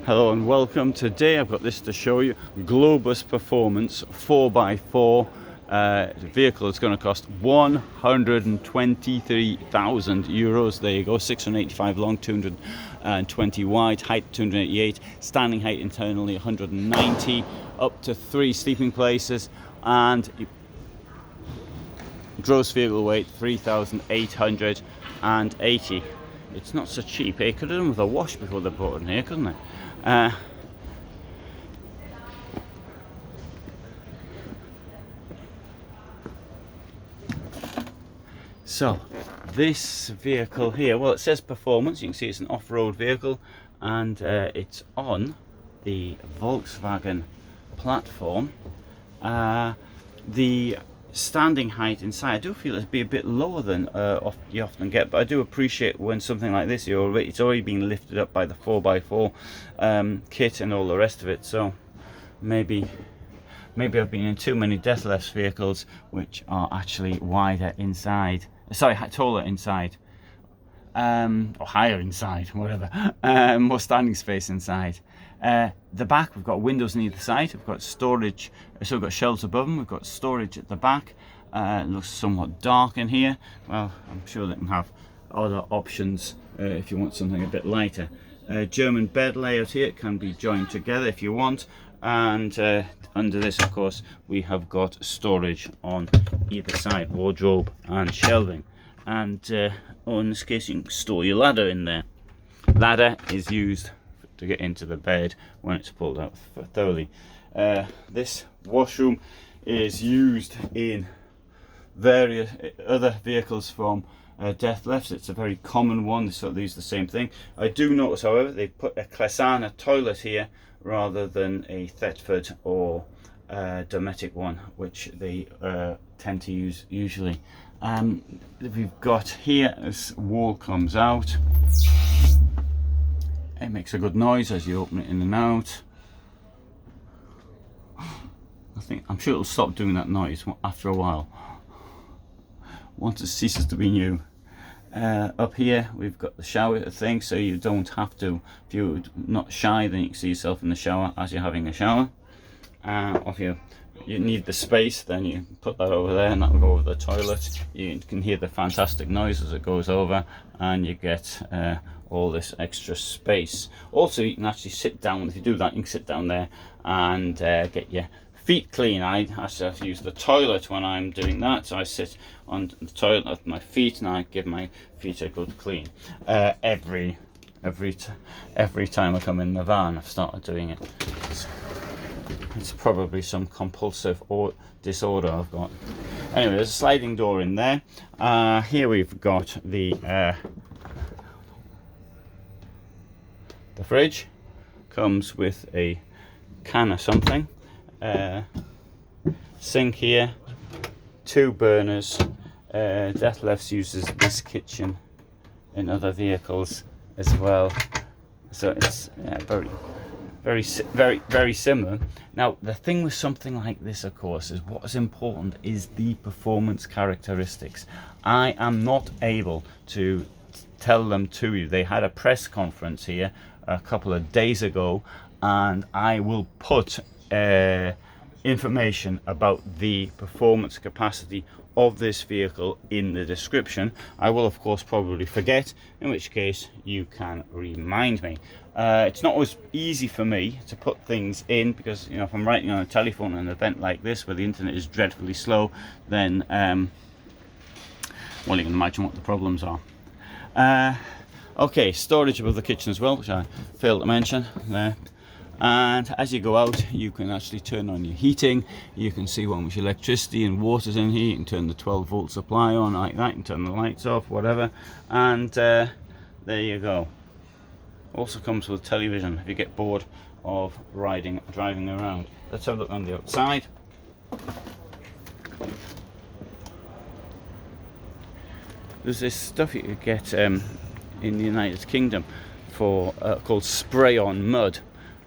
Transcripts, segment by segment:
Hello and welcome. Today I've got this to show you. Globus Performance 4x4 vehicle. It's going to cost 123,000 euros. There you go. 685 long, 220 wide, height 288, standing height internally 190, up to 3 sleeping places, and gross vehicle weight 3,880. It's not so cheap. It could have done with a wash before they brought it in here, couldn't it? So this vehicle here, well, it says performance. You can see it's an off-road vehicle, and it's on the Volkswagen platform. The standing height inside, I do feel it'd be a bit lower than you often get, but I do appreciate when something like this, it's already been lifted up by the 4x4 kit and all the rest of it. So maybe I've been in too many Dethleffs vehicles which are actually wider inside, sorry, taller inside, or higher inside, whatever, more standing space inside. The back, we've got windows on either side, we've got storage, so we've got shelves above them, we've got storage at the back. It looks somewhat dark in here. Well, I'm sure they can have other options if you want something a bit lighter. German bed layout here, it can be joined together if you want, and under this, of course, we have got storage on either side, wardrobe and shelving, and in this case you can store your ladder in there. Ladder is used to get into the bed when it's pulled out thoroughly. This washroom is used in various other vehicles from Dethleffs. It's a very common one, so they use the same thing. I do notice, however, they put a Clasana toilet here rather than a Thetford or Dometic one, which they tend to use usually. We've got here, this wall comes out. It makes a good noise as you open it in and out. I'm sure it'll stop doing that noise after a while, once it ceases to be new. Up here we've got the shower thing, so you don't have to, if you're not shy, then you can see yourself in the shower as you're having a shower. Or if you need the space, then you put that over there and that will go over the toilet. You can hear the fantastic noise as it goes over, and you get all this extra space. Also, you can actually sit down. If you do that, you can sit down there and get your feet clean. I actually have to use the toilet when I'm doing that, so I sit on the toilet with my feet and I give my feet a good clean. Every time I come in the van, I've started doing it. It's probably some compulsive disorder I've got. Anyway, there's a sliding door in there. Here we've got the fridge. Comes with a can of something. Sink here, 2 burners. Dethleffs uses this kitchen in other vehicles as well, so it's very similar. Now, the thing with something like this, of course, is what is important is the performance characteristics. I am not able to tell them to you. They had a press conference here a couple of days ago, and I will put information about the performance capacity of this vehicle in the description. I will, of course, probably forget, in which case you can remind me. It's not always easy for me to put things in, because if I'm writing on a telephone at an event like this where the internet is dreadfully slow, then well, you can imagine what the problems are. Okay, storage above the kitchen as well, which I failed to mention there. And as you go out, you can actually turn on your heating. You can see how much electricity and water's in here. You can turn the 12-volt supply on like that. You can turn the lights off, whatever. And there you go. Also comes with television if you get bored of driving around. Let's have a look on the outside. There's this stuff you could get in the United Kingdom for called spray-on mud.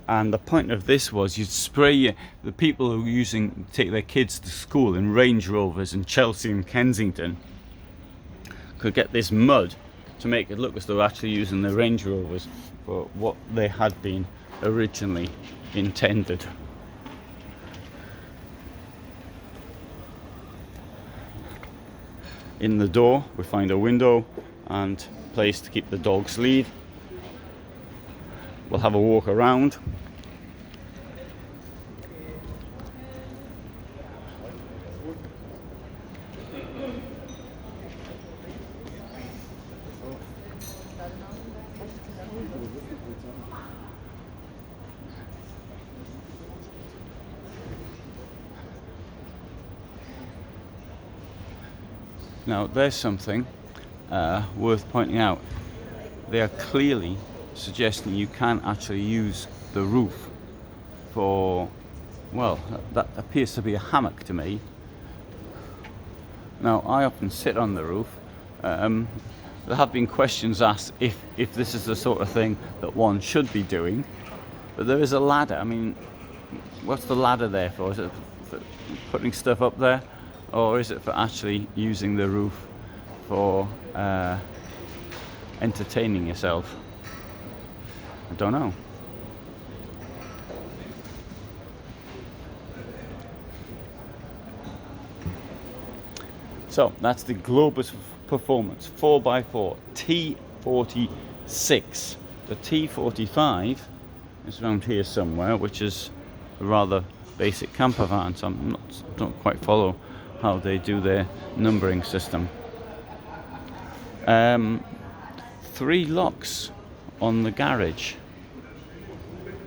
And the point of this was you'd spray the people who take their kids to school in Range Rovers in Chelsea and Kensington could get this mud to make it look as though they're actually using the Range Rovers for what they had been originally intended. In the door we find a window and place to keep the dog's lead. We'll have a walk around. Now there's something worth pointing out. They are clearly suggesting you can actually use the roof for, well, that appears to be a hammock to me. Now I often sit on the roof. There have been questions asked if this is the sort of thing that one should be doing, but there is a ladder. I mean, what's the ladder there for? Is it for putting stuff up there, or is it for actually using the roof for entertaining yourself? I don't know. So that's the Globus Performance 4x4 T46. The T45 is around here somewhere, which is a rather basic camper van, so don't quite follow how they do their numbering system. 3 locks on the garage.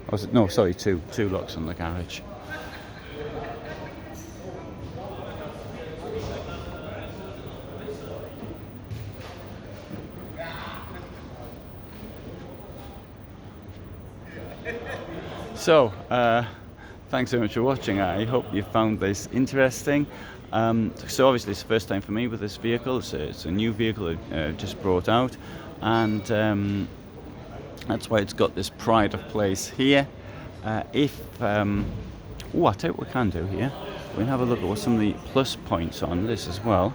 Or is it? No, sorry, two locks on the garage. So, thanks so much for watching. I hope you found this interesting. So obviously it's the first time for me with this vehicle. It's a new vehicle just brought out, and that's why it's got this pride of place here. I'll tell you what we can do here. We can have a look at what some of the plus points on this as well.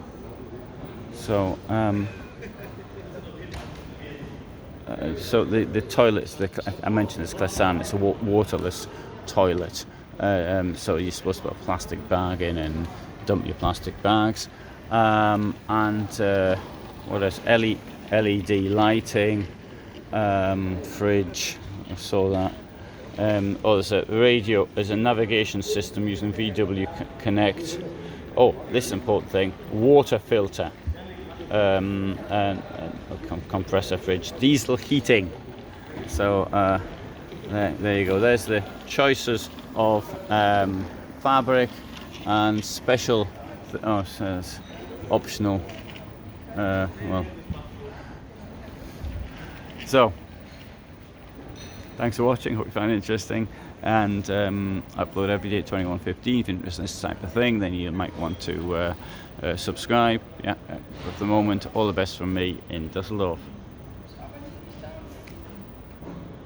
So so the toilets, I mentioned this Classan, it's a waterless toilet. So you're supposed to put a plastic bag in and dump your plastic bags. And what else? LED lighting, fridge, I saw that. There's a radio, there's a navigation system using VW Connect. Oh, this is an important thing, water filter. And compressor fridge, diesel heating. So there you go. There's the choices of fabric and special. It says optional. Well, so thanks for watching. Hope you found it interesting. And I upload every day at 21:15. If you're interested in this type of thing, then you might want to subscribe. Yeah, for the moment, all the best from me in Düsseldorf.